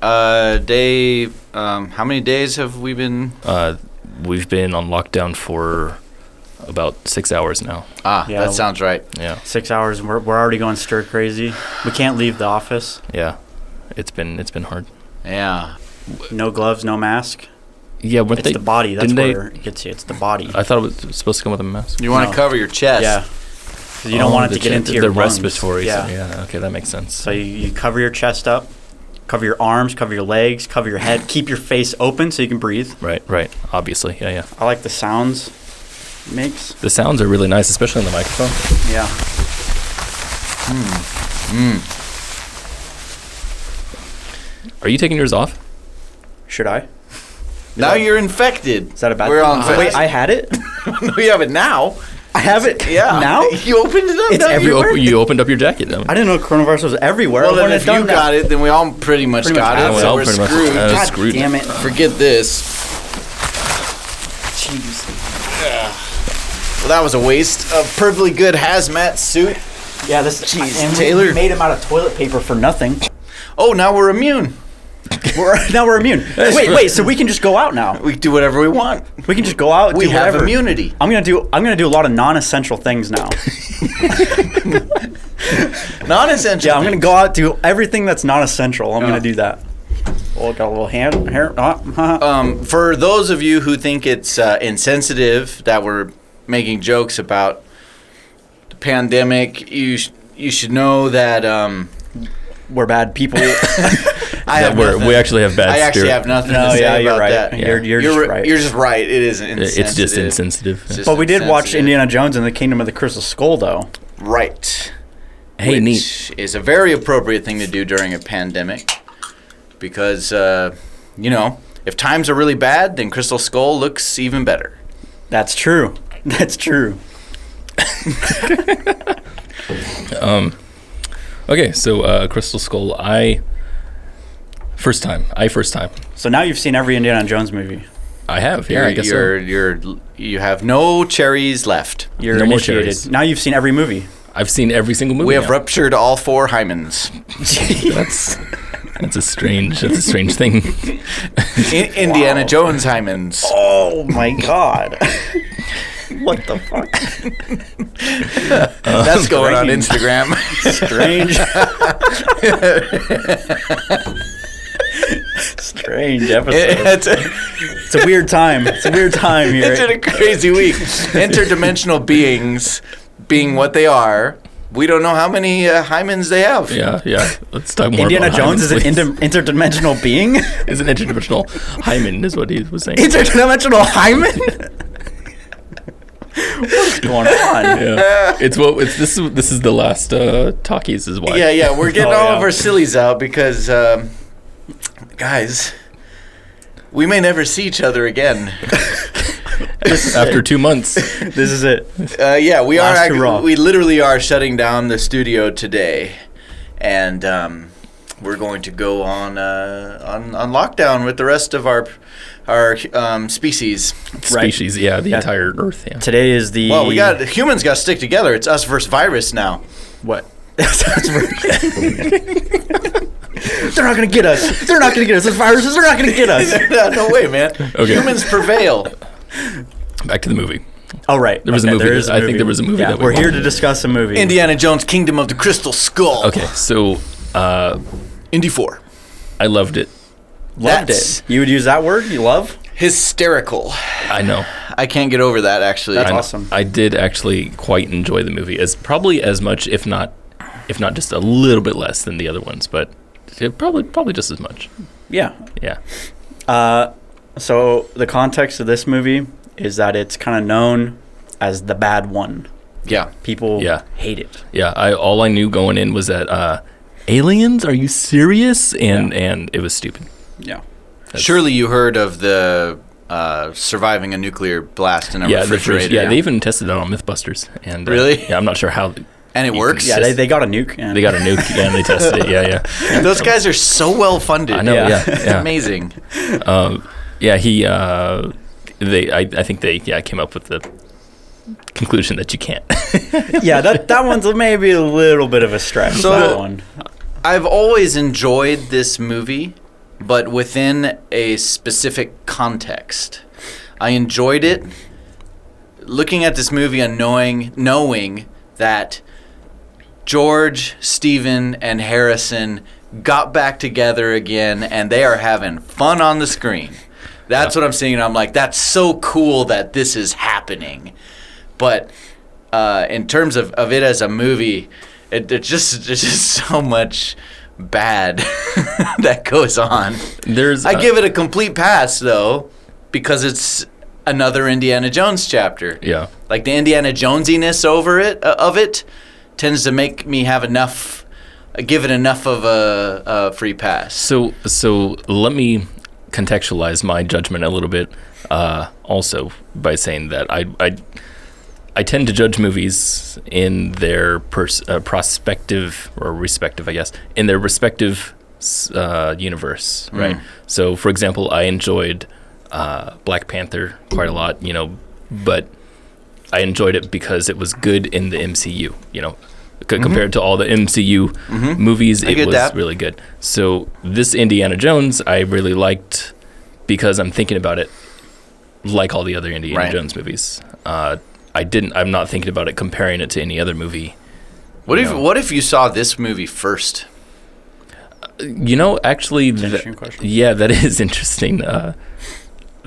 How many days have we been? We've been on lockdown for about 6 hours now. That sounds right. Yeah. 6 hours. We're already going stir crazy. We can't leave the office. Yeah. It's been hard. Yeah. No gloves, no mask. Yeah, it's the body. That's where it gets you. It's the body. I thought it was supposed to come with a mask. You want to cover your chest. Yeah. Because you don't want it to get into your lungs. The respiratory. Yeah. Okay, that makes sense. So you cover your chest up, cover your arms, cover your legs, cover your head. Keep your face open so you can breathe. Right. Obviously. Yeah. I like the sounds it makes. The sounds are really nice, especially on the microphone. Yeah. Are you taking yours off? Should I? Now you're infected. Is that a bad We're thing? on fast. Wait, I had it? We have it now. I have it now? You opened it up. It's everywhere? You opened up your jacket. I didn't know coronavirus was everywhere. Well, then if you got it, then we all pretty much got it. So we're screwed. God screwed. damn it. Forget this. Jeez. Well, that was a waste. A perfectly good hazmat suit. Yeah, this. Jeez, and Taylor. We made him out of toilet paper for nothing. Oh, now we're immune. Now we're immune. Wait. So we can just go out now. We can do whatever we want. We can just go out. We do have whatever. immunity. I'm gonna do a lot of non-essential things now. Non-essential. Yeah, I'm gonna go out, do everything that's not essential. I'm gonna do that. Oh, got a little hand here. For those of you who think it's insensitive that we're making jokes about the pandemic, you should know that we're bad people. We actually have bad spirit. I actually have nothing to say you're about right. that. You're just right. You're just right. It is insensitive. It's just insensitive. But we did watch Indiana Jones and the Kingdom of the Crystal Skull, though. Right. Hey, which is a very appropriate thing to do during a pandemic. Because, if times are really bad, then Crystal Skull looks even better. That's true. Okay, so Crystal Skull, first time. So now you've seen every Indiana Jones movie. I have. Yeah, I guess so. You have no cherries left. You're no more initiated. cherries. Now you've seen every movie. I've seen every single movie. We have now. ruptured all 4 hymens. That's a strange thing. Indiana Jones hymens. Oh my God. What the fuck? That's going on Instagram. Strange episode. It's a weird time. It's a weird time here. It's been a crazy week. Interdimensional beings being what they are. We don't know how many hymens they have. Yeah. Let's talk more Indiana about Jones hymens, is an interdimensional being? Is an interdimensional hymen, is what he was saying. Interdimensional hymen? What's going on? Yeah. This is the last Talkies is why. Yeah. We're getting all of our sillies out because, guys, we may never see each other again. After 2 months. This is it. We literally are shutting down the studio today, and we're going to go on lockdown with the rest of our species. Species, yeah, the entire Earth. Yeah. Today is the. Well, humans got to stick together. It's us versus virus now. What? They're not gonna get us. Those viruses are not gonna get us. No way, man. Okay. Humans prevail. Back to the movie. Oh, right. There was a movie. I think there was a movie that we're here to discuss a movie. Indiana Jones, Kingdom of the Crystal Skull. Okay, so Indy 4. I loved it. Loved it. You would use that word? You love? Hysterical. I know. I can't get over that, actually. That's awesome. I did actually quite enjoy the movie, probably as much, if not just a little bit less than the other ones, but probably just as much. Yeah. Yeah. So the context of this movie is that it's kind of known as the bad one. Yeah. People hate it. Yeah. All I knew going in was that aliens? Are you serious? And it was stupid. Yeah. Surely you heard of the surviving a nuclear blast in a refrigerator. They even tested it on MythBusters. And really? Yeah, I'm not sure how. And it works? Yeah, they got a nuke. They got a nuke, and they tested it. Yeah. Those guys are so well funded. I know. Yeah. It's amazing. I think they came up with the conclusion that you can't. Yeah, that one's maybe a little bit of a stretch. So, that one. I've always enjoyed this movie but within a specific context. I enjoyed it. Looking at this movie and knowing that George, Stephen, and Harrison got back together again, and they are having fun on the screen. That's what I'm seeing, and I'm like, that's so cool that this is happening. But in terms of it as a movie, there's just so much bad that goes on. I give it a complete pass, though, because it's another Indiana Jones chapter. Yeah. Like the Indiana Jonesiness of it tends to make me give it enough of a free pass. So let me contextualize my judgment a little bit, also by saying that I tend to judge movies in their prospective or respective, I guess, in their respective universe, right? So, for example, I enjoyed Black Panther quite a lot, but I enjoyed it because it was good in the MCU, compared to all the MCU movies, it was really good. So this Indiana Jones, I really liked because I'm thinking about it like all the other Indiana Jones movies. I'm not thinking about it comparing it to any other movie. What if you saw this movie first? Actually, interesting question. Yeah, that is interesting.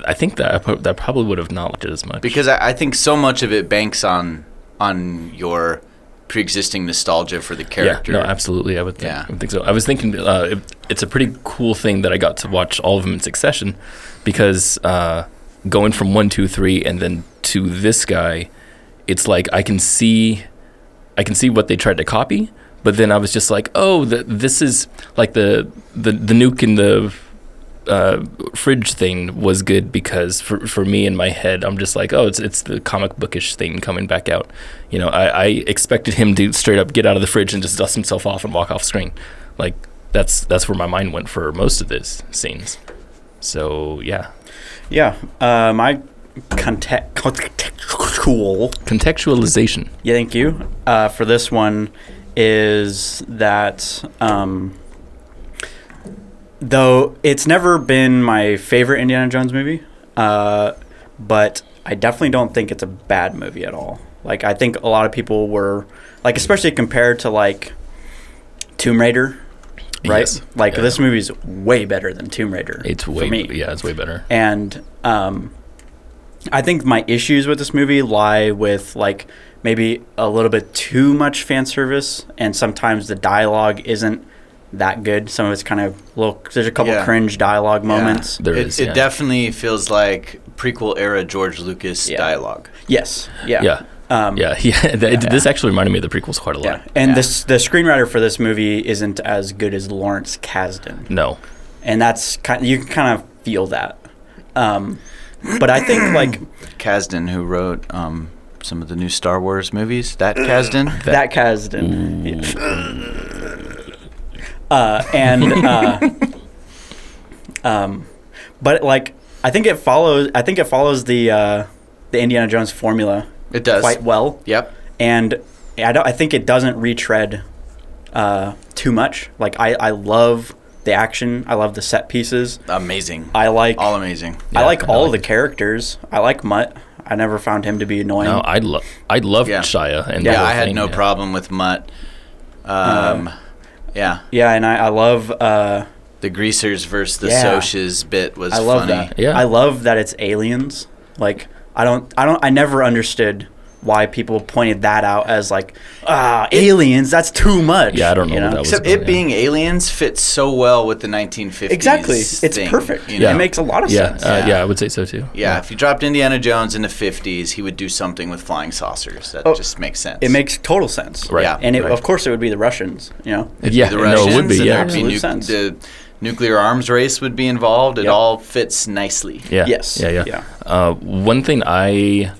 I think that probably would have not liked it as much. Because I think so much of it banks on your pre-existing nostalgia for the character. Yeah, no, absolutely. I would think so. I was thinking it's a pretty cool thing that I got to watch all of them in succession, because going from 1, 2, 3, and then to this guy, it's like I can see what they tried to copy, but then I was just like, oh, this is like the nuke in the fridge thing was good because for me in my head, I'm just like, oh, it's the comic bookish thing coming back out. I expected him to straight up get out of the fridge and just dust himself off and walk off screen. Like that's where my mind went for most of this scenes. So yeah. Yeah. My contextualization. Yeah, thank you. For this one is that though it's never been my favorite Indiana Jones movie, but I definitely don't think it's a bad movie at all. Like, I think a lot of people were, like, especially compared to, like, Tomb Raider, right? Yes. Like, this movie's way better than Tomb Raider. It's way better. And I think my issues with this movie lie with, like, maybe a little bit too much fan service, and sometimes the dialogue isn't that good. Some of it's kind of there's a couple cringe dialogue moments. It definitely feels like prequel era George Lucas dialogue. Yes. This actually reminded me of the prequels quite a lot. And the screenwriter for this movie isn't as good as Lawrence Kasdan. No. And that's you can kind of feel that. But I think like Kasdan, who wrote some of the new Star Wars movies, that Kasdan. That Kasdan. But like I think it follows the Indiana Jones formula. It does quite well. Yep. And I think it doesn't retread too much. Like I love the action. I love the set pieces. Amazing. I like all amazing. I like all of the characters. I like Mutt. I never found him to be annoying. No, I loved Shia. And I had no problem with Mutt. Yeah, and I love the Greasers versus the Socs bit was funny. I love that. Yeah, I love that it's aliens. Like I never understood why people pointed that out as like aliens. That's too much. Yeah, I don't know. What that Except was about, being aliens fits so well with the 1950s. Exactly, it's perfect. It makes a lot of sense. I would say so too. Yeah, if you dropped Indiana Jones in the 50s, he would do something with flying saucers. That just makes sense. It makes total sense. Right. Yeah, and of course it would be the Russians. It would be. Yeah, absolute sense. The nuclear arms race would be involved. It all fits nicely. Yeah. Yes. Yeah. One thing I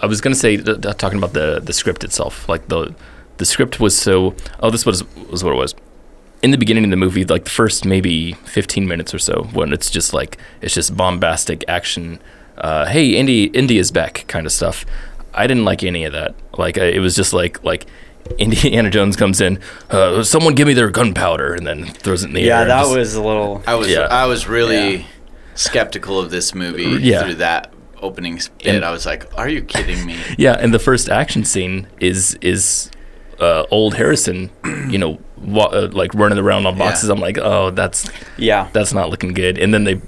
was gonna say, talking about the script itself, like the script was so. Oh, this was what it was. In the beginning of the movie, like the first maybe 15 minutes or so, when it's just bombastic action. Hey, India's back kind of stuff. I didn't like any of that. Like it was just like Indiana Jones comes in, someone give me their gunpowder, and then throws it in the air. Yeah, that was a little... I was really skeptical of this movie through that opening bit. I was like, are you kidding me? Yeah, and the first action scene is old Harrison, like running around on boxes. I'm like, oh, that's not looking good. And then they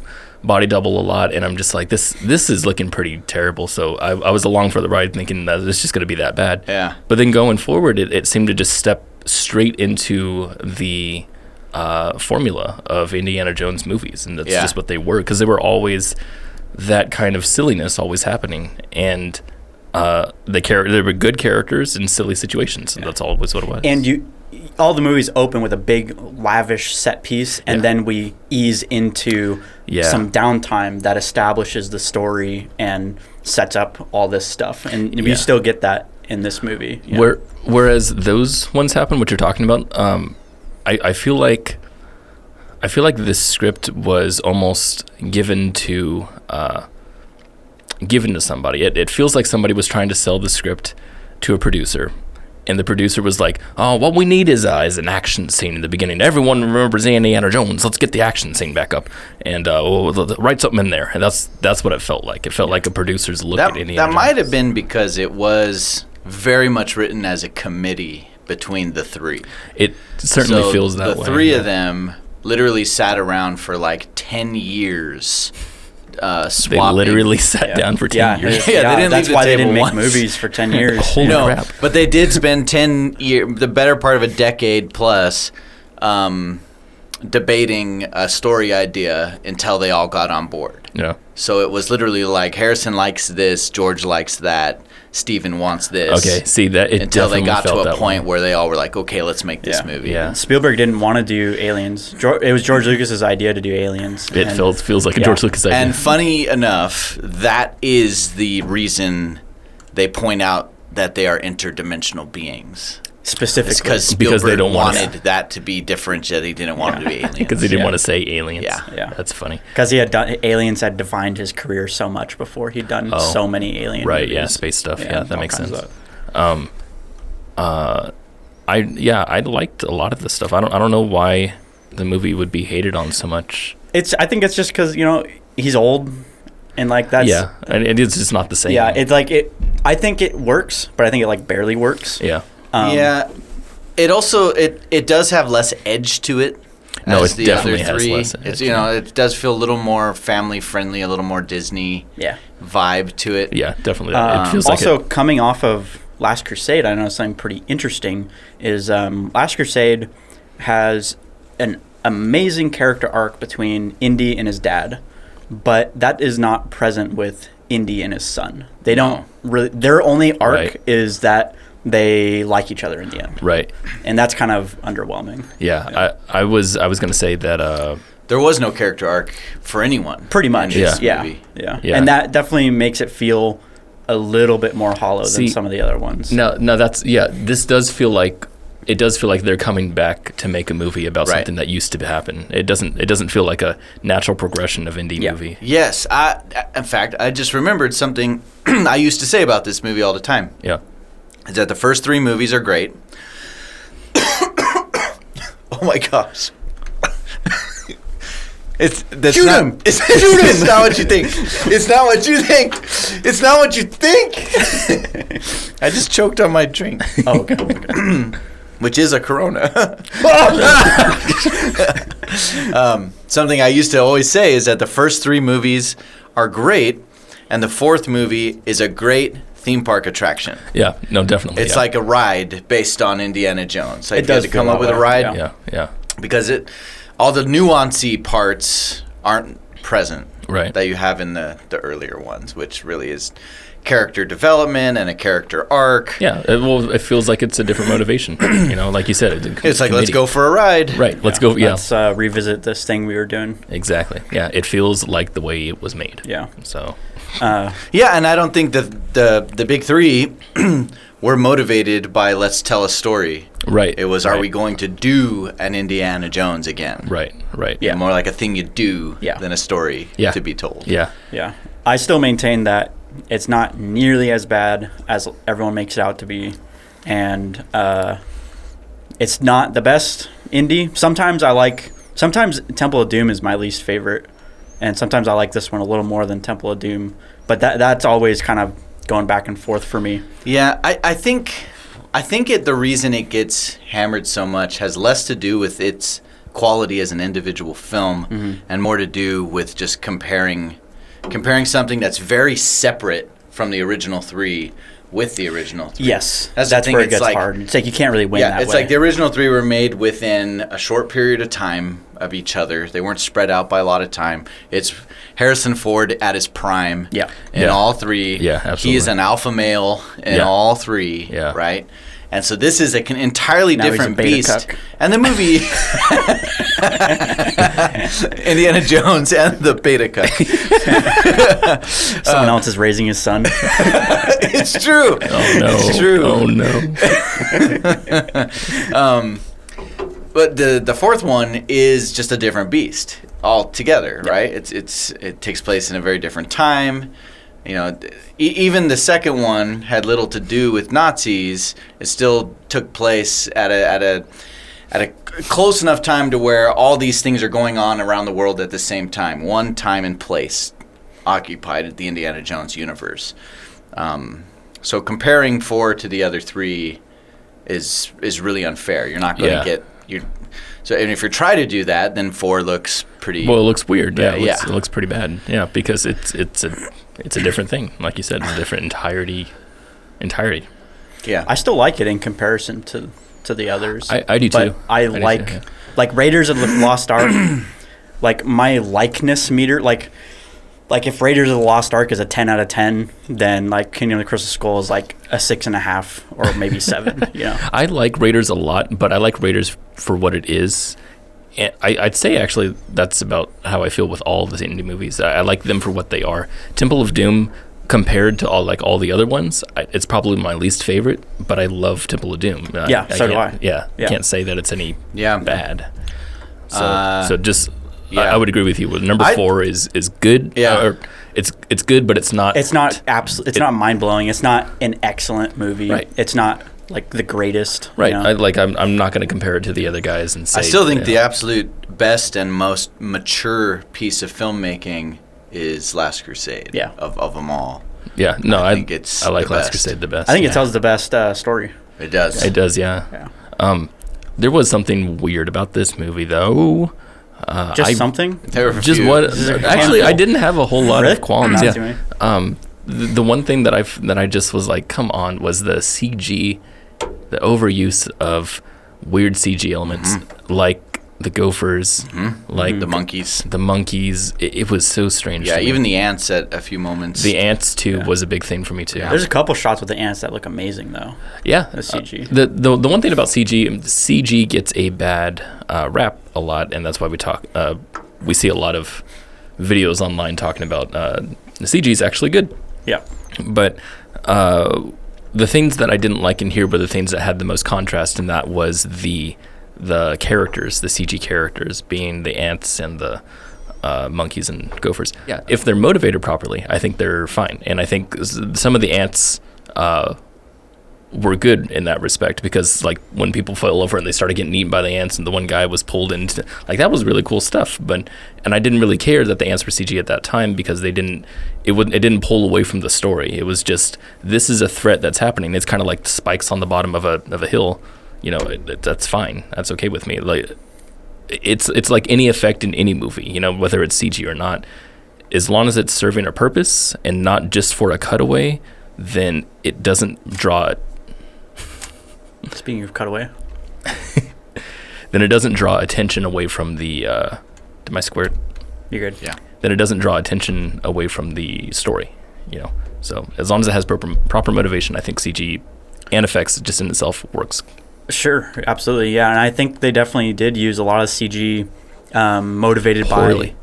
body double a lot, and I'm just like, this is looking pretty terrible. So I was along for the ride thinking that it's just going to be that bad. Yeah. But then going forward, it seemed to just step straight into the formula of Indiana Jones movies, and that's just what they were, because they were always that kind of silliness always happening, and they were good characters in silly situations, and that's always what it was. And all the movies open with a big lavish set piece, and then we ease into some downtime that establishes the story and sets up all this stuff, and you still get that in this movie. Whereas those ones happen, what you're talking about, I feel like this script was almost given to somebody. It feels like somebody was trying to sell the script to a producer, and the producer was like, "Oh, what we need is an action scene in the beginning. Everyone remembers Indiana Jones. Let's get the action scene back up, and write something in there." And that's what it felt like. It felt like a producer's look at Indiana Jones. That might have been because it was very much written as a committee between the three. It certainly feels that way. The three of them literally sat around for like 10 years. They literally sat down for 10 years. They didn't that's leave the why they table didn't make once. movies for 10 years. Holy crap. But they did spend 10 years, the better part of a decade plus, debating a story idea until they all got on board. Yeah. So it was literally like, Harrison likes this, George likes that, Steven wants this. Okay, see that it until they got to a point way. where they all were like, okay, let's make this movie. Yeah. Spielberg didn't want to do Aliens. It was George Lucas's idea to do Aliens. It feels like a George Lucas idea. And funny enough, that is the reason they point out that they are interdimensional beings. Specifically. It's because Spielberg they don't wanted that to be differentiated. He didn't want it to be aliens. Because he didn't want to say aliens. Yeah. That's funny. Because Aliens had defined his career so much before he'd done so many alien movies. Yeah, space stuff. Yeah, that makes sense. That. I liked a lot of this stuff. I don't know why the movie would be hated on so much. I think it's just because he's old, and like that's and it's just not the same. Yeah, it's like I think it works, but I think it like barely works. Yeah. It also it does have less edge to it. No, as it the definitely other has three. less edge. It's it does feel a little more family friendly, a little more Disney vibe to it. Yeah, definitely. It feels also like coming off of Last Crusade, I know something pretty interesting is Last Crusade has an amazing character arc between Indy and his dad, but that is not present with Indy and his son. They don't really. Their only arc is that they like each other in the end. Right. And that's kind of underwhelming. Yeah. I was going to say that there was no character arc for anyone. Pretty much. In this Yeah. movie. And that definitely makes it feel a little bit more hollow than some of the other ones. No, this does feel like they're coming back to make a movie about something that used to happen. It doesn't feel like a natural progression of indie movie. Yes. In fact, I just remembered something I used to say about this movie all the time. Yeah. Is that the first three movies are great. Oh my gosh. It's not what you think. It's not what you think. It's not what you think. I just choked on my drink. Oh, okay. Which is a Corona. Something I used to always say is that the first three movies are great, and the fourth movie is a great theme park attraction. Yeah, no, definitely. It's like a ride based on Indiana Jones. Like it does to come up with a ride. Yeah. Because all the nuancy parts aren't present that you have in the earlier ones, which really is character development and a character arc. Yeah, it feels like it's a different motivation. Like you said, it's like, let's go for a ride. Right, let's go. Yeah, let's revisit this thing we were doing. Exactly. Yeah, it feels like the way it was made. Yeah. So. And I don't think that the big three were motivated by let's tell a story. Right. It was, are we going to do an Indiana Jones again? Right. Yeah. More like a thing you do than a story to be told. Yeah. Yeah. I still maintain that it's not nearly as bad as everyone makes it out to be. and it's not the best indie. Sometimes Temple of Doom is my least favorite, and sometimes I like this one a little more than Temple of Doom. But that's always kind of going back and forth for me. Yeah, I think the reason it gets hammered so much has less to do with its quality as an individual film and more to do with just comparing something that's very separate from the original three with the original three. Yes, that's where it gets hard. It's like you can't really win that way. Yeah, it's like the original three were made within a short period of time of each other. They weren't spread out by a lot of time. It's Harrison Ford at his prime in all three. Yeah, absolutely. He is an alpha male in all three, right? And so this is an entirely different beast. Cuck. And the movie Indiana Jones and the beta cuck. Someone else is raising his son. It's true. Oh no. It's true. Oh no. But the fourth one is just a different beast altogether, right? It takes place in a very different time. You know, even the second one had little to do with Nazis. It still took place at a close enough time to where all these things are going on around the world at the same time. One time and place occupied the Indiana Jones universe. So comparing 4 to the other 3 is really unfair. You're not going to get So, and if you try to do that, then 4 looks pretty. Well, it looks weird. Yeah, it looks pretty bad. Yeah, because it's a different thing, like you said, it's a different entirety. Yeah, I still like it in comparison to the others. I do too. I like Raiders of the Lost Ark. Like my likeness meter, like if Raiders of the Lost Ark is a 10 out of 10, then like Kingdom of the Crystal Skull is like a 6.5 or maybe 7. I like Raiders a lot, but I like Raiders for what it is. And I'd say actually that's about how I feel with all of the indie movies. I like them for what they are. Temple of Doom, compared to all the other ones, it's probably my least favorite. But I love Temple of Doom. So do I. Yeah, can't say that it's any bad. So just. Yeah. I would agree with you. Number 4 is good. Yeah, it's good, but it's not. It's not It's not mind blowing. It's not an excellent movie. Right. It's not like the greatest. Right. I'm not going to compare it to the other guys and say. I still think the absolute best and most mature piece of filmmaking is Last Crusade. Yeah. Of them all. Yeah. No, I think I like Last best. Crusade the best. I think it tells the best story. It does. It does. Yeah. There was something weird about this movie, though. Something? There were just what? Actually, I didn't have a whole lot of qualms. The one thing that I just was like, come on, was the CG, the overuse of weird CG elements, like the gophers, like the monkeys. The monkeys. It was so strange. Yeah, even the ants at a few moments. The ants too was a big thing for me too. Yeah. There's a couple shots with the ants that look amazing though. Yeah, the CG. The one thing about CG gets a bad rap a lot, and that's why we see a lot of videos online talking about the CG is actually good. Yeah, but the things that I didn't like in here were the things that had the most contrast, and that was the characters, the CG characters, being the ants and the monkeys and gophers. Yeah, if they're motivated properly, I think they're fine, and I think some of the ants were good in that respect, because like when people fell over and they started getting eaten by the ants and the one guy was pulled into, like, that was really cool stuff. And I didn't really care that the ants were CG at that time, because it didn't pull away from the story. It was just, this is a threat that's happening. It's kind of like the spikes on the bottom of a hill. That's fine. That's okay with me. Like it's like any effect in any movie, whether it's CG or not, as long as it's serving a purpose and not just for a cutaway, then it doesn't draw. Speaking of cutaway, then it doesn't draw attention away from the. Am I squared? You're good. Yeah. Then it doesn't draw attention away from the story. So as long as it has proper motivation, I think CG and effects just in itself works. Sure, absolutely, yeah, and I think they definitely did use a lot of CG motivated Poorly.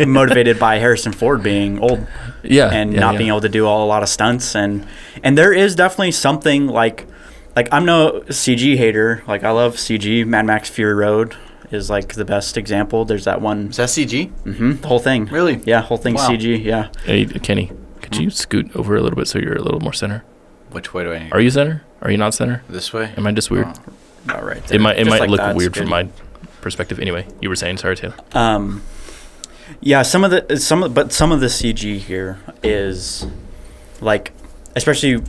motivated by Harrison Ford being old, and not being able to do a lot of stunts, and there is definitely something like I'm no CG hater. Like, I love CG. Mad Max Fury Road is like the best example. There's that one. Is that CG? Mm-hmm. The whole thing. Really? Yeah, whole thing's CG. Yeah. Hey, Kenny, could you scoot over a little bit so you're a little more center? Which way do I? Are you center? Are you not center? This way? Am I just weird? Not right there. It might Just look that's weird good. from my perspective. Anyway, you were saying, sorry, Taylor. Yeah, some of the CG here is like, especially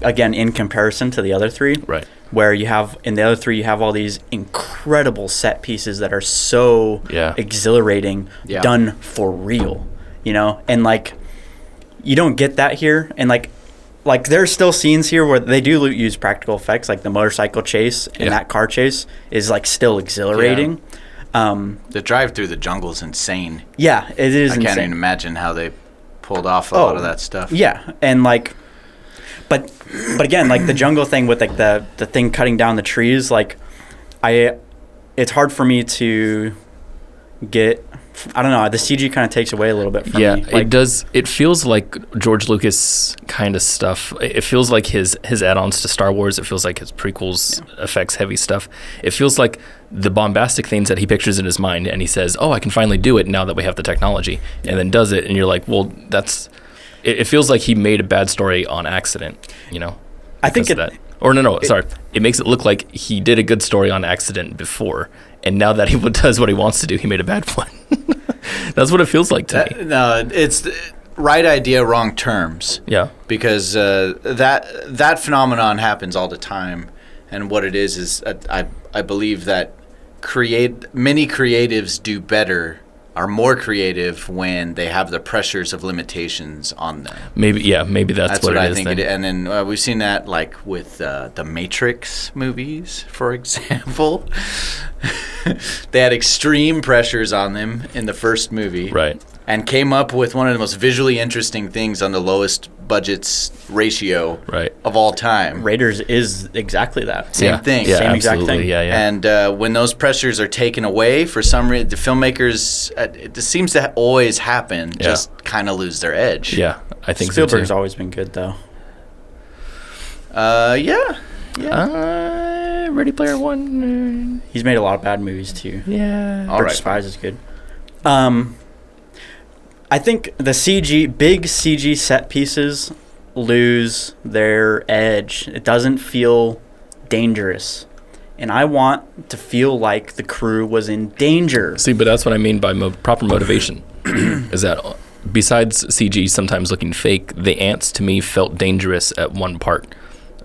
again in comparison to the other three, Right. where you have in the other three you have all these incredible set pieces that are so exhilarating, done for real, and like you don't get that here, and like there's still scenes here where they do use practical effects, like the motorcycle chase and that car chase is like still exhilarating. The drive through the jungle is insane. Yeah, it is insane. I can't even imagine how they pulled off a lot of that stuff. Yeah, and like, but again, like the jungle thing with like the thing cutting down the trees, like it's hard for me to get. I don't know. The CG kind of takes away a little bit from me. Yeah, it does. It feels like George Lucas kind of stuff. It feels like his add-ons to Star Wars. It feels like his prequels, effects heavy stuff. It feels like the bombastic things that he pictures in his mind, and he says, "Oh, I can finally do it now that we have the technology," and then does it, and you're like, "Well, that's." It feels like he made a bad story on accident. I think that. Or sorry. It makes it look like he did a good story on accident before, and now that he does what he wants to do, he made a bad one. That's what it feels like to me. No, it's right idea, wrong terms. Yeah. Because that phenomenon happens all the time, and what it is I believe that many creatives do better, are more creative when they have the pressures of limitations on them. Maybe that's what it I is. think it is. And then we've seen that like with the Matrix movies, for example. They had extreme pressures on them in the first movie. Right. And came up with one of the most visually interesting things on the lowest budgets ratio of all time. Raiders is exactly that. Same thing. Yeah, Same exact absolutely. thing. Yeah. And when those pressures are taken away, for some reason, the filmmakers, it seems to always happen, just kind of lose their edge. Yeah, I think Spielberg's so too. always been good, though. Yeah. Ready Player One. He's made a lot of bad movies, too. Yeah. All right. Spies is good. I think the big CG set pieces lose their edge. It doesn't feel dangerous. And I want to feel like the crew was in danger. See, but that's what I mean by proper motivation. Is that besides CG sometimes looking fake, the ants to me felt dangerous at one part.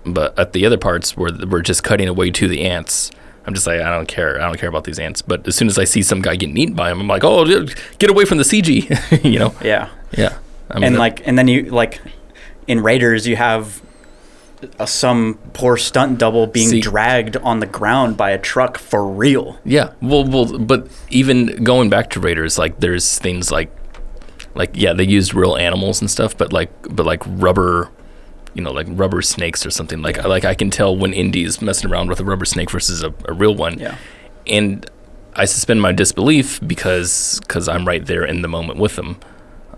But at the other parts where we're just cutting away to the ants, I'm just like, I don't care about these ants. But as soon as I see some guy getting eaten by them, I'm like, oh, get away from the CG, Yeah. Yeah. And then you like in Raiders, you have some poor stunt double being dragged on the ground by a truck for real. Yeah. Well, but even going back to Raiders, like there's things like they used real animals and stuff, but like rubber. Like rubber snakes or something. Like I can tell when Indy's messing around with a rubber snake versus a real one. Yeah. And I suspend my disbelief because I'm right there in the moment with them.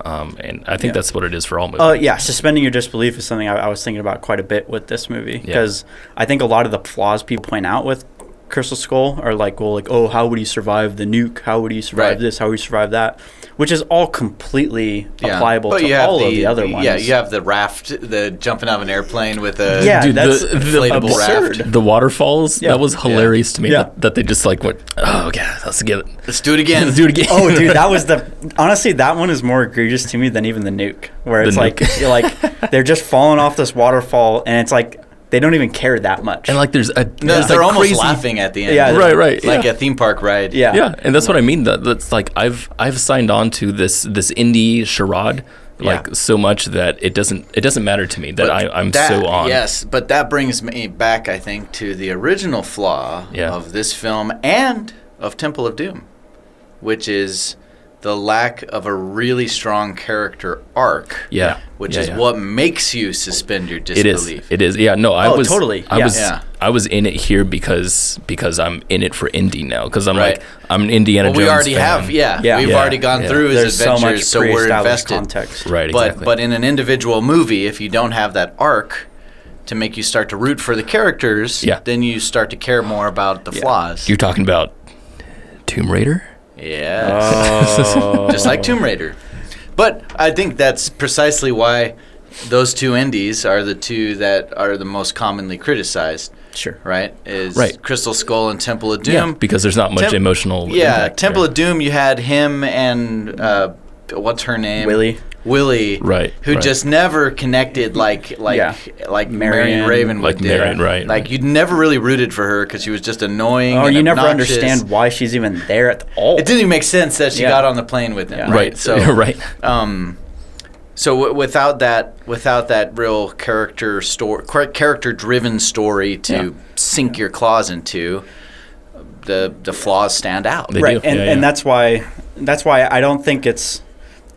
And I think that's what it is for all movies. Yeah, suspending your disbelief is something I was thinking about quite a bit with this movie. Because I think a lot of the flaws people point out with Crystal Skull are like, oh, how would he survive the nuke? How would he survive this? How would he survive that? Which is all completely applicable to all of the other ones. Yeah, you have the raft, the jumping out of an airplane with a that's inflatable raft. The waterfalls, that was hilarious to me. Yeah. That they just like went, oh, God, let's get it. Let's do it again. Let's do it again. Oh, dude, that was honestly, that one is more egregious to me than even the nuke. Where it's like, you're like, they're just falling off this waterfall, and it's like, they don't even care that much. And like they're almost crazy laughing at the end. Yeah, right. Like a theme park ride. Yeah, and that's what I mean. That's like I've signed on to this indie charade so much that it doesn't matter to me that I'm so on. Yes, but that brings me back, I think, to the original flaw of this film and of Temple of Doom, which is the lack of a really strong character arc. Yeah. Which is what makes you suspend your disbelief. It is. Yeah. No, I was totally. I was in it here because I'm in it for Indy now. Because I'm like, I'm an Indiana Jones we already fan. have. We've already gone through his adventures, so we're invested. Context. Right. Exactly. But in an individual movie, if you don't have that arc to make you start to root for the characters, then you start to care more about the flaws. You're talking about Tomb Raider? Yes. Just like Tomb Raider. But I think that's precisely why those two indies are the two that are the most commonly criticized. Sure. Right? Right. Crystal Skull and Temple of Doom. Yeah, because there's not much emotional impact Temple there. of Doom, you had him and what's her name? Willie. Right. Who just never connected like Marion Ravenwood did. Marion, right. Like you'd never really rooted for her because she was just annoying. Oh, and you never obnoxious. understand why she's even there at all. It didn't even make sense that she got on the plane with him. Yeah. Right. So right. So without that real character-driven story to sink your claws into, the flaws stand out. They right, do. And that's why I don't think it's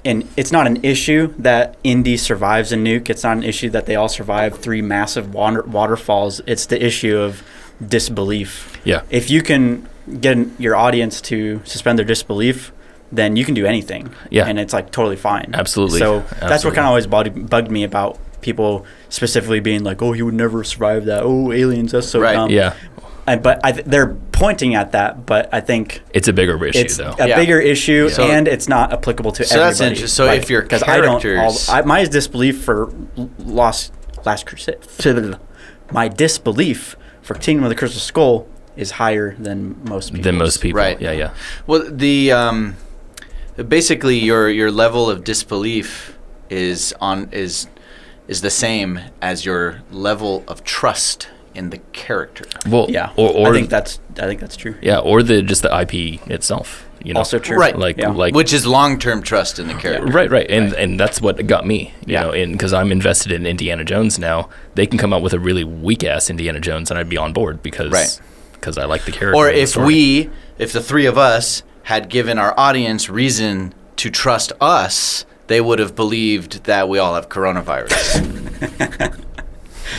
not an issue that Indy survives a nuke. It's not an issue that they all survive 3 massive waterfalls. It's the issue of disbelief. Yeah. If you can get your audience to suspend their disbelief, then you can do anything. Yeah. And it's like totally fine. Absolutely. So that's what kind of always bugged me about people specifically being like, oh, he would never survive that. Oh, aliens, that's so dumb. Yeah. But they're pointing at that, but I think it's a bigger issue, it's though. a bigger issue, So- and it's not applicable to So everybody. that's interesting. So if your characters- my disbelief for Last Crusade, my disbelief for Kingdom of the Crystal Skull is higher than most people. Right. Yeah. Well, the basically your level of disbelief is the same as your level of trust in the character. Well, Yeah, or I think that's true. yeah, or just the IP itself. You know? Also true. Right. Like Which is long-term trust in the character. Right. And that's what got me, you know, because I'm invested in Indiana Jones now. They can come out with a really weak-ass Indiana Jones, and I'd be on board because I like the character. Or and the if story. if the three of us had given our audience reason to trust us, they would have believed that we all have coronavirus.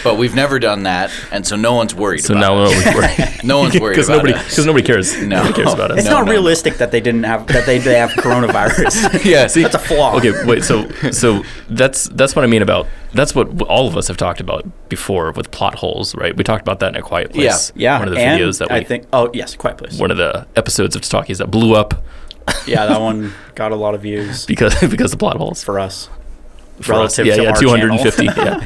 But we've never done that, and so no one's worried about now us. nobody's worried. No one's worried about us. Because nobody cares. No. Nobody cares about us. It's not realistic that they didn't have they have coronavirus. Yeah, see, that's a flaw. Okay, wait. So that's what I mean about. That's what all of us have talked about before with plot holes, right? We talked about that in A Quiet Place. Yeah. One of the and videos that I think. Oh yes, Quiet Place. One of the episodes of Talkies that blew up. Yeah, that one got a lot of views because the plot holes for us. For relative us. To our 250. Yeah.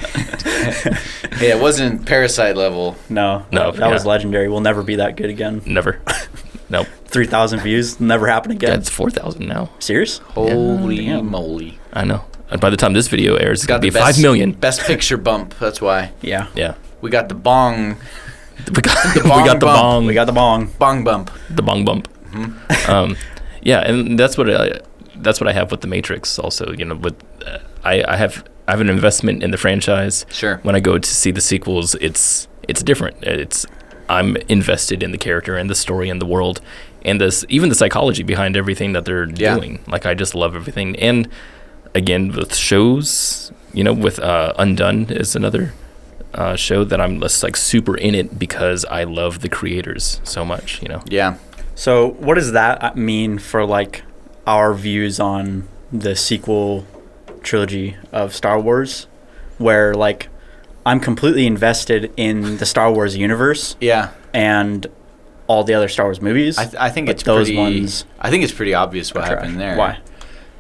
Yeah, it wasn't Parasite level. No, that was legendary. We'll never be that good again. Never. Nope. 3,000 views, never happen again. Yeah, it's 4,000 now. Serious? Holy moly! I know. And by the time this video airs, it's gonna be 5 million. Best picture bump. That's why. Yeah. We got the bong. We got the bong. We got the bong. Bong bump. The bong bump. Mm-hmm. Yeah, and that's what I have with the Matrix. Also, you know, with I have an investment in the franchise. Sure. When I go to see the sequels, it's different. I'm invested in the character and the story and the world, and even the psychology behind everything that they're doing. Like, I just love everything. And again, with shows, you know, with Undone is another show that I'm just like super in it because I love the creators so much. You know. Yeah. So what does that mean for like our views on the sequel trilogy of Star Wars, where like I'm completely invested in the Star Wars universe, and all the other Star Wars movies. I think it's those pretty, ones. I think it's pretty obvious what happened there. Why?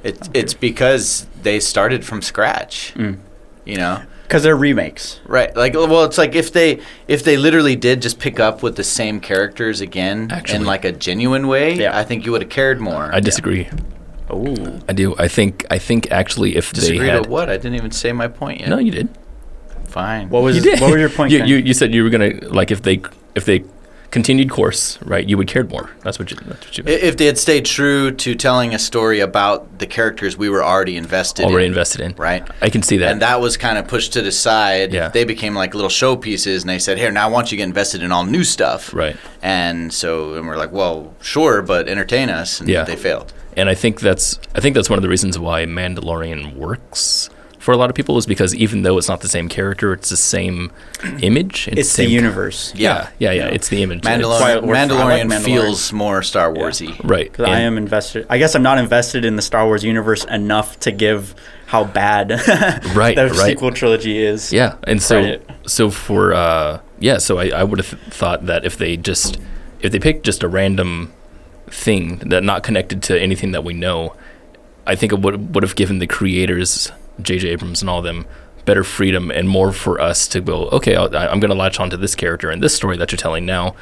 It's because they started from scratch. You know, because they're remakes, right? Like, well, it's like if they literally did just pick up with the same characters again in like a genuine way, I think you would have cared more. I disagree. Oh, I do. I think actually if disagree they had about what? I didn't even say my point yet. No, you did. Fine. What was your point? You said you were gonna like if they continued course, right? You would cared more. That's what you meant. If they had stayed true to telling a story about the characters we were already invested in, right? I can see that. And that was kind of pushed to the side. Yeah. They became like little showpieces, and they said, "Here, now I want you to get invested in all new stuff." Right. And we're like, "Well, sure, but entertain us." And they failed. And I think that's one of the reasons why Mandalorian works for a lot of people, is because even though it's not the same character, it's the same image. It's the universe. Yeah. It's the image. Mandalorian feels more Star Warsy. Right. Because I am invested. I guess I'm not invested in the Star Wars universe enough to give how bad the sequel trilogy is. Yeah. And so for I would have thought that if they picked just a random thing that not connected to anything that we know, I think it would have given the creators, J.J. Abrams and all of them, better freedom and more for us to go, okay, I'm going to latch onto this character and this story that you're telling now,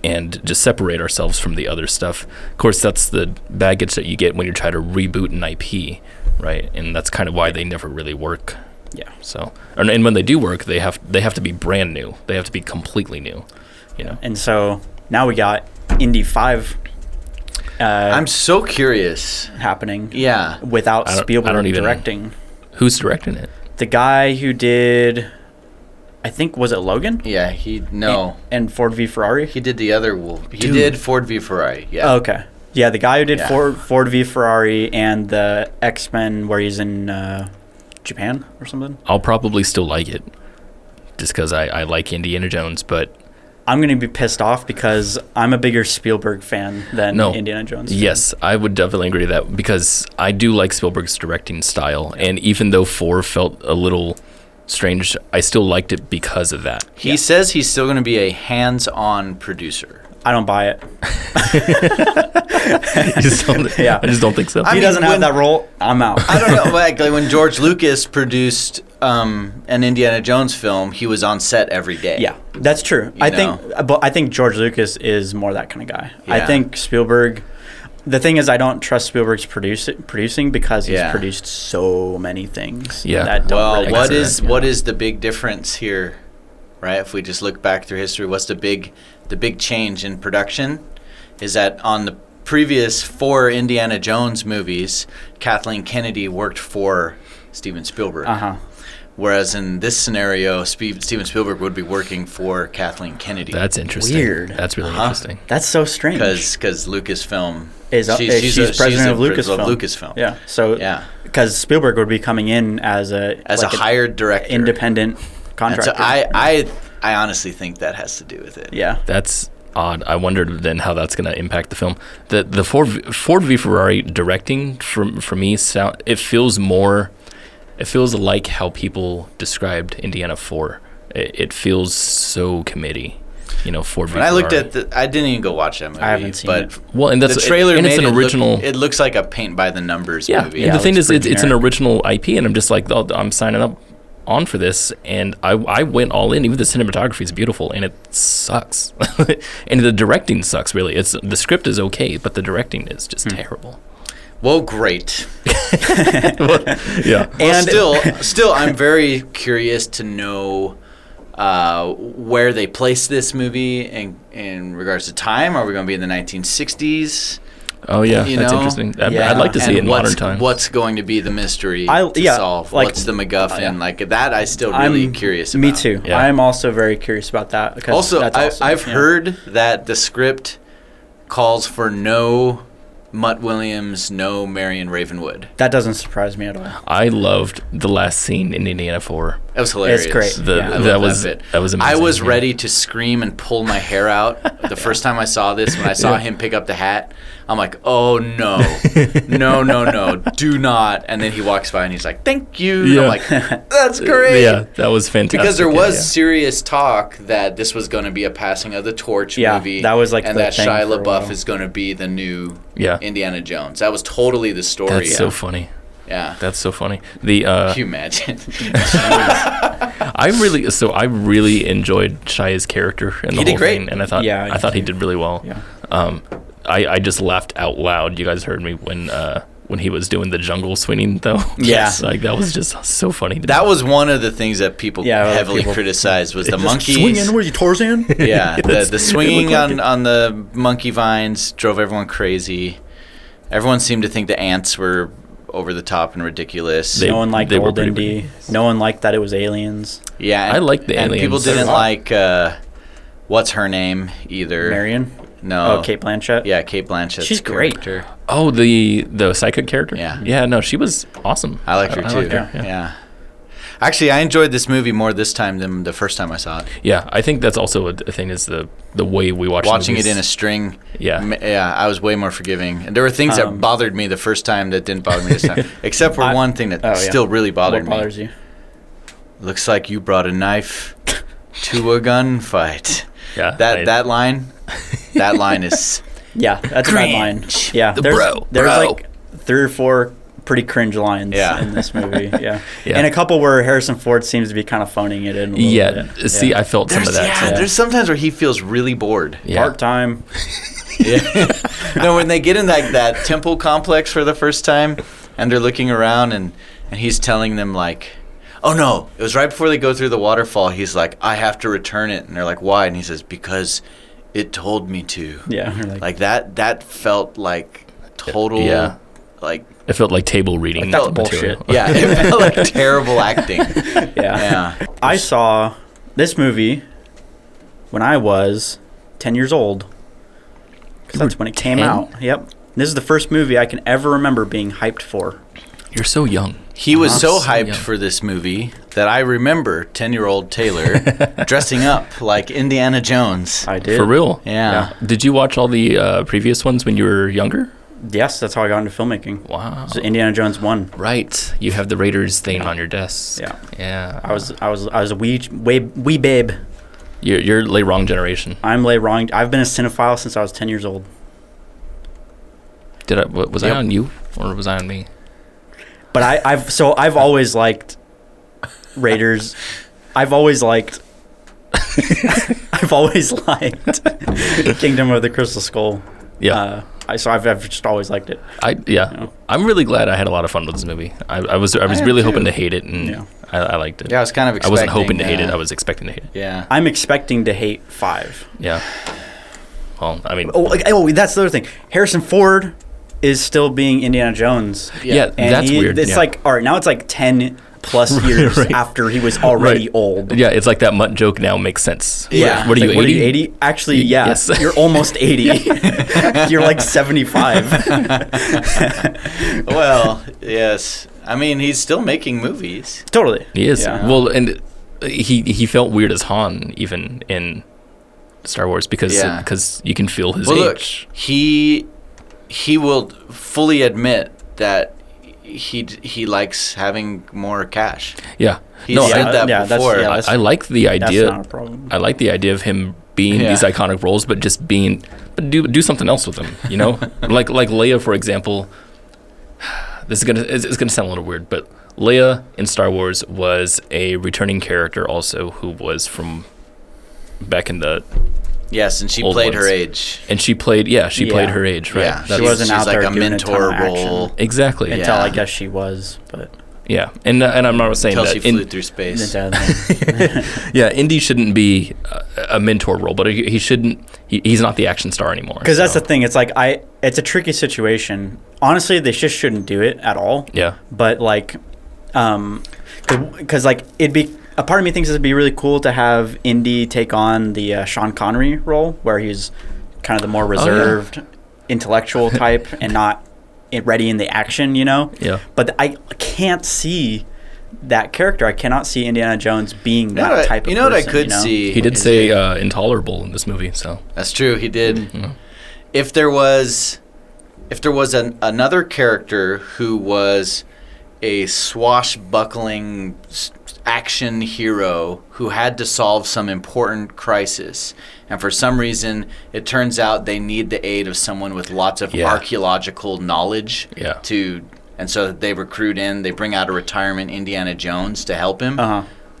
and just separate ourselves from the other stuff. Of course, that's the baggage that you get when you try to reboot an IP, right? And that's kind of why they never really work. Yeah. So, and when they do work, they have to be brand new. They have to be completely new, you know. And so now we got Indy 5. I'm so curious. Happening. Yeah. Without Spielberg directing. Who's directing it? The guy who did, I think, was it Logan? Yeah, and Ford v Ferrari? He did the other. He did Ford v Ferrari. Yeah. Oh, okay. Yeah, the guy who did Ford v Ferrari and the X-Men where he's in Japan or something. I'll probably still like it, just because I like Indiana Jones, but I'm going to be pissed off because I'm a bigger Spielberg fan than Indiana Jones fan. Yes, I would definitely agree with that, because I do like Spielberg's directing style, and even though 4 felt a little strange, I still liked it because of that. He says he's still going to be a hands-on producer. I don't buy it. I just don't think so. If he doesn't have that role, I'm out. I don't know. Like when George Lucas produced an Indiana Jones film, he was on set every day. Yeah, that's true. I think George Lucas is more that kind of guy. Yeah. I think Spielberg. The thing is, I don't trust Spielberg's producing because he's produced so many things. Yeah. That don't really what is the big difference here? Right? If we just look back through history, what's the big change in production? Is that on the previous 4 Indiana Jones movies, Kathleen Kennedy worked for Steven Spielberg. Whereas in this scenario, Steven Spielberg would be working for Kathleen Kennedy. That's interesting. Weird. That's really interesting. That's so strange. Because Lucasfilm she's president of Lucasfilm. Yeah. So because Spielberg would be coming in as a hired director, independent contractor. And so I honestly think that has to do with it. Yeah. That's odd. I wondered then how that's going to impact the film. The Ford v Ferrari directing for me it feels like how people described Indiana 4. It feels so committee. Ford v Ferrari. I looked at I didn't even go watch that movie. I haven't seen it. Well, and that's the trailer. And it's an original. It looks like a paint by the numbers movie. Yeah. And the thing is, it's an original IP, and I'm just like, I'm signing up on for this, and I went all in. Even the cinematography is beautiful, and it sucks. And the directing sucks, really. The script is okay, but the directing is just terrible. Well, great. Yeah. And still, I'm very curious to know where they place this movie in regards to time. Are we going to be in the 1960s? Oh, yeah. That's interesting. I'd like to see it in modern time. What's going to be the mystery to solve? What's the MacGuffin? Like that, I still really curious about. Me too. Yeah. I'm also very curious about that. Also, I've heard that the script calls for no Mutt Williams, no Marion Ravenwood. That doesn't surprise me at all. I loved the last scene in Indiana 4. That was hilarious. It's great. That was amazing. I was ready to scream and pull my hair out the first time I saw this. When I saw him pick up the hat, I'm like, oh no, no, do not. And then he walks by and he's like, thank you. Yeah. I'm like, that's great. Yeah, that was fantastic. Because there was serious talk that this was going to be a passing of the torch movie. That was like, and that Shia LaBeouf is going to be the new Indiana Jones. That was totally the story. That's so funny. Yeah, that's so funny. Can you imagine? I really enjoyed Shia's character in the whole thing, and I thought he did really well. Yeah. I just laughed out loud. You guys heard me when he was doing the jungle swinging, though. Yeah, like that was just so funny. That was one of the things that people heavily criticized was the monkeys swinging. Were you Tarzan? Yeah, the swinging on the monkey vines drove everyone crazy. Everyone seemed to think the ants were over the top and ridiculous. No one liked Old Indy. No one liked that it was aliens. Yeah, I liked the aliens. And people didn't like what's her name either. Marion? No. Oh, Cate Blanchett? Yeah, Cate Blanchett. She's great. Oh, the psychic character? Yeah. Yeah, no, she was awesome. I liked her too. Liked her, yeah. Actually, I enjoyed this movie more this time than the first time I saw it. Yeah, I think that's also a thing is the way we watch Watching movies. it in a string. Yeah, I was way more forgiving. And there were things that bothered me the first time that didn't bother me this time. Except for one thing that still really bothered me. What bothers you? Looks like you brought a knife to a gunfight. Yeah. That line is... Yeah, that's cringe. my line. Yeah, there's like 3 or 4 pretty cringe lines Yeah. in this movie. Yeah. Yeah. And a couple where Harrison Ford seems to be kind of phoning it in a little bit. See, I felt some of that. There's sometimes where he feels really bored. Yeah. Part-time. Yeah. No, when they get in that temple complex for the first time, and they're looking around, and he's telling them like, "Oh no, it was right before they go through the waterfall." He's like, "I have to return it," and they're like, "Why?" And he says, "Because it told me to." Yeah. Like that. That felt like total. Yeah. Like It felt like table reading. That's material. bullshit. yeah, it felt like terrible acting. Yeah. Yeah. I saw this movie when I was 10 years old. Because that's when it came 10? out. Yep. This is the first movie I can ever remember being hyped for. You're so young. He was so So hyped young. for this movie that I remember 10-year-old Taylor dressing up like Indiana Jones. I did. For real? Yeah. Did you watch all the previous ones when you were younger? Yes, that's how I got into filmmaking. Wow. So Indiana Jones 1. Right. You have the Raiders thing on your desk. Yeah. Yeah. I was a wee babe. You're late wrong generation. I'm late wrong. I've been a cinephile since I was 10 years old. Was I on you or was I on me? But I've always liked Raiders. I've always liked Kingdom of the Crystal Skull. Yeah. I've just always liked it. Yeah. I'm really glad I had a lot of fun with this movie. I was really hoping to hate it, and Yeah. I liked it. Yeah, I was kind of expecting. I wasn't hoping to hate it. I was expecting to hate it. Yeah. I'm expecting to hate 5. Yeah. Well, I mean, That's the other thing. Harrison Ford is still being Indiana Jones. yeah, And that's weird. It's yeah. like, all right, now it's like 10 plus years Right. after he was already Right. old. Yeah, it's like that mutt joke now makes sense. Yeah. What are you, Like, 80? 80? Actually, yeah. Yes. You're almost 80. You're like 75. Well, yes. I mean, he's still making movies. Totally. He is. Yeah. Well, and he felt weird as Han even in Star Wars because you can feel his age. Look, he will fully admit that he likes having more cash. Yeah. He said that before. I like the That's idea. not a problem. I like the idea of him being these iconic roles, but just do something else with them. You know, like Leia, for example. This is it's gonna sound a little weird, but Leia in Star Wars was a returning character also who was from back in the. Yes, and she Old played her ones. age. And she played her age, right? Yeah, She wasn't out there like a doing a mentor ton of role. action. Exactly. Until Yeah. I guess she was, but Yeah, and I'm not saying Until that. she flew through space. Yeah, Indy shouldn't be a mentor role, but he shouldn't. He's not the action star anymore. Because that's the thing. It's like it's a tricky situation. Honestly, they just shouldn't do it at all. Yeah. But like, because like it'd be a part of me thinks it'd be really cool to have Indy take on the Sean Connery role, where he's kind of the more reserved, intellectual type, and not ready in the action. You know. Yeah. But I can't see that character. I cannot see Indiana Jones being that type of person. You know what I could see? He did say intolerable in this movie, so That's true. He did. Mm-hmm. If there was another character who was a swashbuckling action hero who had to solve some important crisis, and for some reason it turns out they need the aid of someone with lots of archaeological knowledge and so they they bring out a retirement Indiana Jones to help him.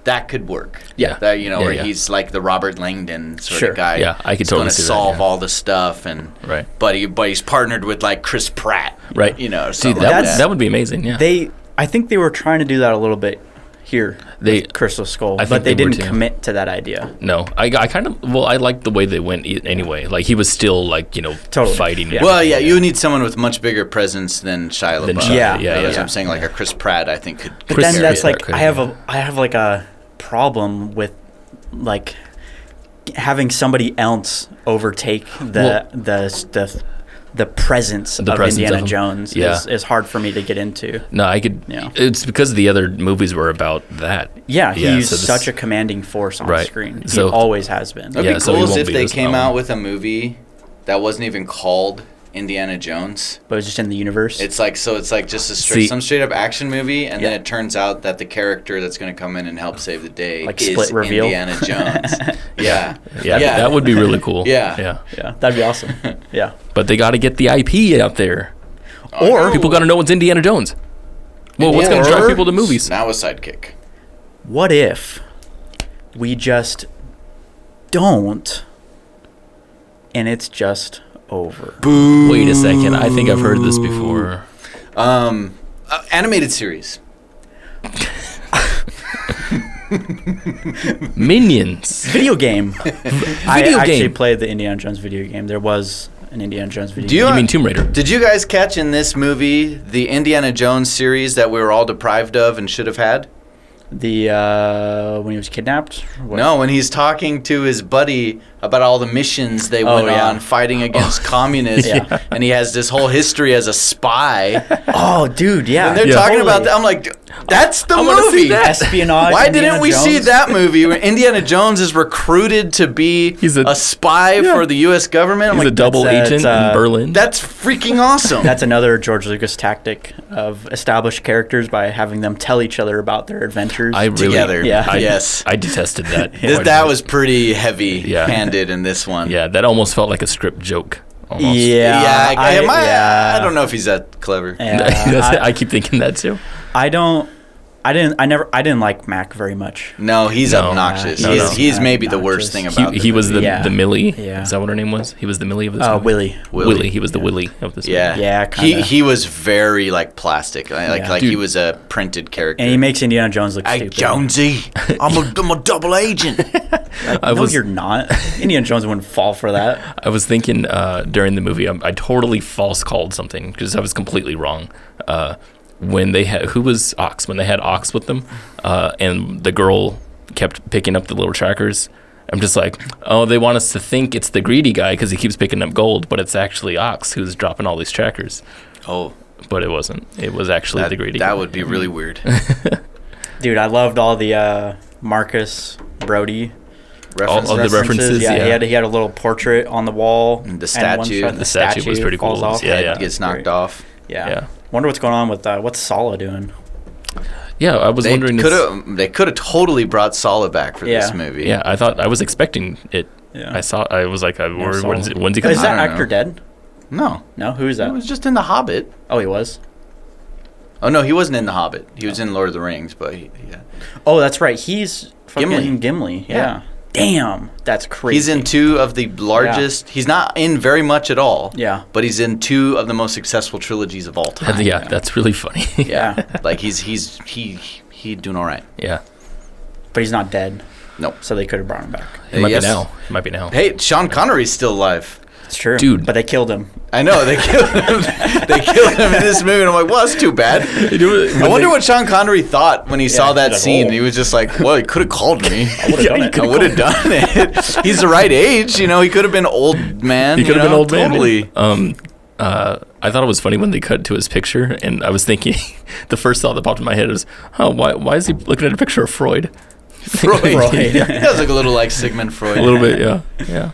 That could work. Yeah. That where he's like the Robert Langdon sort of guy. Yeah, I could totally see that. Solve all the stuff right. But he's partnered with like Chris Pratt. Right. You know, See, something like that. that would be amazing. Yeah. I think they were trying to do that a little bit here. With Crystal Skull, but they didn't commit to that idea. No, I kind of I liked the way they went anyway. Like he was still like Totally. fighting. Yeah. Well, yeah, you need someone with much bigger presence than Shia LaBeouf. Yeah. That's what I'm saying. Like a Chris Pratt, I think could. But then carry that's it. like I have like a problem with like having somebody else overtake the presence of Indiana Jones is hard for me to get into. No, I could. Yeah. It's because the other movies were about that. Yeah, he's such a commanding force on screen. So, he always has been. That'd be so cool he if won't be they this came long. out with a movie that wasn't even called Indiana Jones. But it was just in the universe. It's like just some straight up action movie, and then it turns out that the character that's going to come in and help save the day Like is split reveal? Indiana Jones. Yeah, that would be really cool. Yeah. That'd be awesome. Yeah. But they got to get the IP out there. Or People got to know it's Indiana Jones. Well, what's going to draw people to movies? Now a sidekick. What if we just don't, and it's just over? Boo. Wait a second. I think I've heard this before. Animated series. Minions. Video game. I game. actually played the Indiana Jones video game. There was an Indiana Jones video Do game. You mean Tomb Raider? Did you guys catch in this movie the Indiana Jones series that we were all deprived of and should have had? The when he was kidnapped? What? No, when he's talking to his buddy about all the missions they went on fighting against communists, and he has this whole history as a spy. Oh, dude, yeah. And they're talking about that. I'm like, that's the movie. Espionage. Why Indiana didn't we Jones? see that movie where Indiana Jones is recruited to be a spy for the U.S. government? I'm He's like, a double agent in Berlin. That's freaking awesome. That's another George Lucas tactic of established characters by having them tell each other about their adventures together. Yeah. Yes. I detested that. That was pretty heavy-handed in this one. Yeah, that almost felt like a script joke. Almost. I don't know if he's that clever. Yeah, I keep thinking that too. I didn't like Mac very much. No, he's obnoxious. He's maybe the worst thing about He was the Millie. Yeah. Is that what her name was? He was the Millie of this movie? Willie. He was the Willie of this movie. Yeah, kinda. He was very plastic. Like Dude. he was a printed character. And he makes Indiana Jones look stupid. Jonesy, I'm a double agent. You're not. Indiana Jones wouldn't fall for that. I was thinking during the movie, I totally false called something because I was completely wrong. When they had, who was Ox? When they had Ox with them, and the girl kept picking up the little trackers. I'm just like, oh, they want us to think it's the greedy guy because he keeps picking up gold, but it's actually Ox who's dropping all these trackers. Oh. But it wasn't. It was actually the greedy guy. That would be really weird. Dude, I loved all the Marcus Brody all the references. Yeah, he had a little portrait on the wall. The statue. The statue was pretty cool. Off. Yeah. Gets knocked off. Yeah. Wonder what's going on with what's Sala doing? Yeah, I was wondering. They could have totally brought Sala back for this movie. Yeah, I was expecting it. Yeah. I was like, when's he coming? Is that actor dead? No. Who is that? He was just in The Hobbit. Oh, he was? Oh, no, he wasn't in The Hobbit. He was in Lord of the Rings, but Oh, that's right. He's fucking Gimli. Yeah. Damn, that's crazy. He's in two of the largest. He's not in very much at all. Yeah. But he's in two of the most successful trilogies of all time. Yeah, that's really funny. Yeah. Like he's doing all right. Yeah. But he's not dead. Nope. So they could have brought him back. It might be now. Hey, Sean Connery's still alive. It's true. Dude. But they killed him. I know, they killed him. They killed him in this movie, and I'm like, well, that's too bad. I wonder what Sean Connery thought when he saw that scene. He was just like, well, he could have called me. I would have done it. He's the right age. He could have been old man. He could have been old man. Totally. I thought it was funny when they cut to his picture, and I was thinking, the first thought that popped in my head was, why is he looking at a picture of Freud? Freud. He does look a little like Sigmund Freud. A little bit, yeah. Yeah.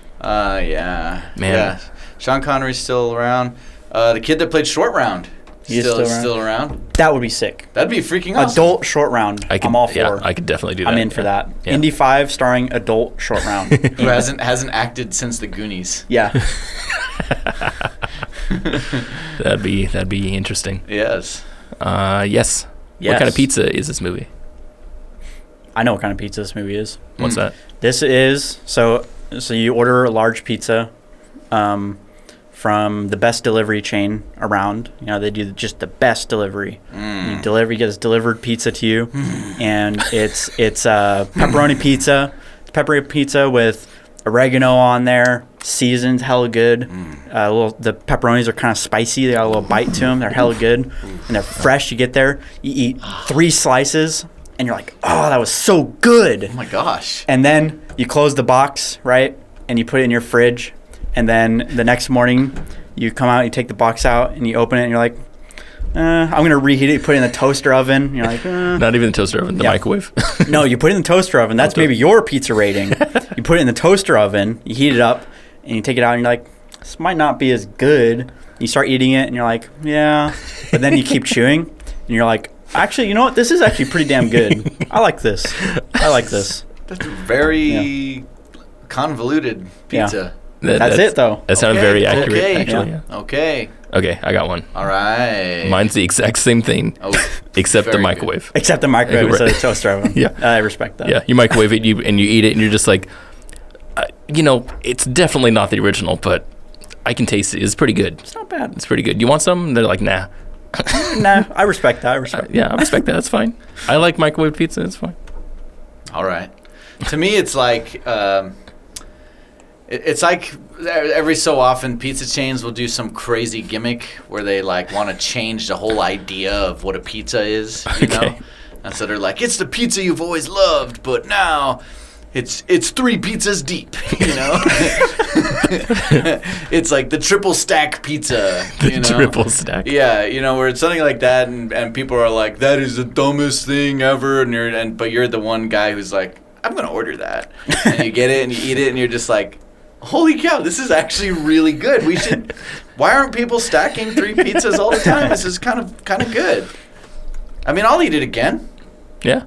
Man. Yeah. Sean Connery's still around. The kid that played Short Round. He's still around. That would be sick. That'd be freaking awesome. Adult Short Round. I'm all for. Yeah, I could definitely do that. I'm in for that. Yeah. Indy 5 starring Adult Short Round. Who hasn't acted since the Goonies. Yeah. That'd be interesting. Yes. Yes. What kind of pizza is this movie? I know what kind of pizza this movie is. What's that? This is so you order a large pizza from the best delivery chain around. They do just the best delivery. You get this delivered pizza to you, and it's pepperoni pizza. It's pepperoni pizza with oregano on there, seasoned hella good. The pepperonis are kind of spicy. They got a little bite to them. They're hella good, and they're fresh. You get there, you eat 3 slices, and you're like, oh, that was so good. Oh my gosh. And then you close the box, right? And you put it in your fridge. And then the next morning, you come out, you take the box out, and you open it, and you're like, I'm going to reheat it. You put it in the toaster oven. And you're like, Not even the toaster oven, the microwave. No, you put it in the toaster oven. That's maybe your pizza rating. You put it in the toaster oven, you heat it up, and you take it out, and you're like, this might not be as good. You start eating it, and you're like, yeah. But then you keep chewing, and you're like, actually, you know what? This is actually pretty damn good. I like this. That's very convoluted pizza. That's it, though. That sounded very accurate, okay. actually. Yeah. Okay. Okay, I got one. All right. Mine's the exact same thing, except the very microwave. Except the microwave instead of toaster oven. Yeah. I respect that. Yeah, you microwave it, and you eat it, and you're just like, it's definitely not the original, but I can taste it. It's pretty good. It's not bad. It's pretty good. You want some? They're like, nah. Nah, I respect that. I respect that. Yeah, I respect that. That's fine. I like microwave pizza. It's fine. All right. To me, it's like it's like every so often pizza chains will do some crazy gimmick where they like want to change the whole idea of what a pizza is, you know? And so they're like, it's the pizza you've always loved, but now it's 3 pizzas deep, you know? It's like the triple stack pizza, you know? Triple stack. Yeah, where it's something like that, and people are like, that is the dumbest thing ever, but you're the one guy who's like, I'm gonna order that, and you get it and you eat it, and you're just like, holy cow, this is actually really good. We should. Why aren't people stacking 3 pizzas all the time? This is kind of good. I mean, I'll eat it again. Yeah.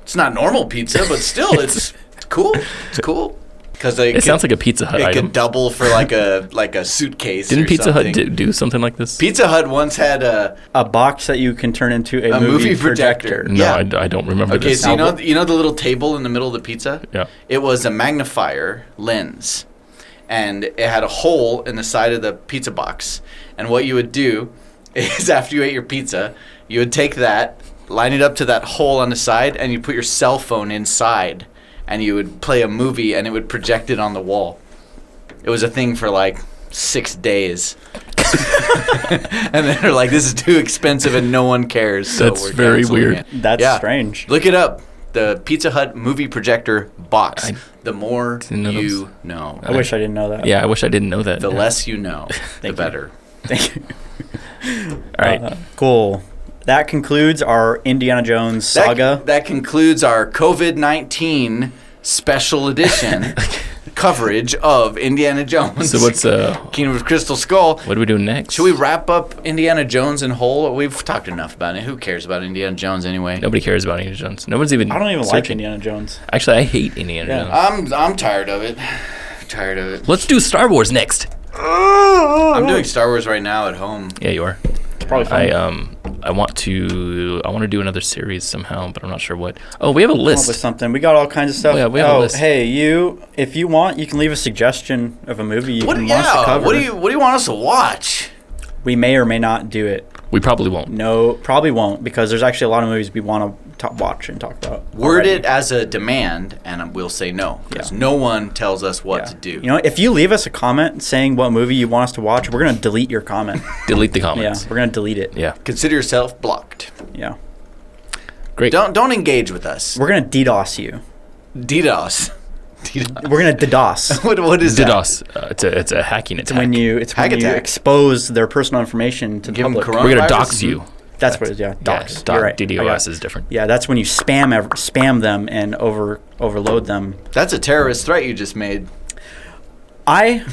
It's not normal pizza, but still, it's cool. It's cool. Because it sounds like a Pizza Hut item. It could double for like a suitcase. Didn't Pizza something. Hut do something like this? Pizza Hut once had a box that you can turn into a movie projector. No, yeah. I don't remember this. Okay, so you know the little table in the middle of the pizza? Yeah. It was a magnifier lens, and it had a hole in the side of the pizza box. And what you would do is after you ate your pizza, you would take that, line it up to that hole on the side, and you put your cell phone inside, and you would play a movie, and it would project it on the wall. It was a thing for like 6 days. And then they're like, this is too expensive and no one cares. So That's we're very canceling weird. it. That's strange. Look it up. The Pizza Hut movie projector box. The more you know. I wish I didn't know that. Yeah, I wish I didn't know that. The less you know, the better. Thank you. All right. Cool. That concludes our Indiana Jones saga. That concludes our COVID-19 special edition coverage of Indiana Jones. So what's Kingdom of Crystal Skull. What are we doing next? Should we wrap up Indiana Jones in whole? We've talked enough about it. Who cares about Indiana Jones anyway? Nobody cares about Indiana Jones. No one's even. I don't even like searching. Indiana Jones. Actually, I hate Indiana Jones. I'm tired of it. Tired of it. Let's do Star Wars next. I'm doing Star Wars right now at home. Yeah, you are. It's probably fun. I want to do another series somehow, but I'm not sure what. Oh, we have a list. With something. We got all kinds of stuff. Oh, yeah, we have a list. Hey, if you want, you can leave a suggestion of a movie you want us to cover. What do you want us to watch? We may or may not do it. We probably won't. No, probably won't, because there's actually a lot of movies we want to watch and talk about. Word it as a demand, and we'll say no, because no one tells us what to do. You know, if you leave us a comment saying what movie you want us to watch, we're going to delete your comment. Delete the comments. Yeah, we're going to delete it. Yeah. Consider yourself blocked. Yeah. Great. Don't engage with us. We're going to DDoS you. DDoS. We're going to DDoS. What is DDoS? It's a hacking attack. It's when you expose their personal information to the public. We're going to dox you. That's what it is, yeah. Dox. Yeah, You're right. DDoS is different. Yeah, that's when you spam them and overload them. That's a terrorist threat you just made. I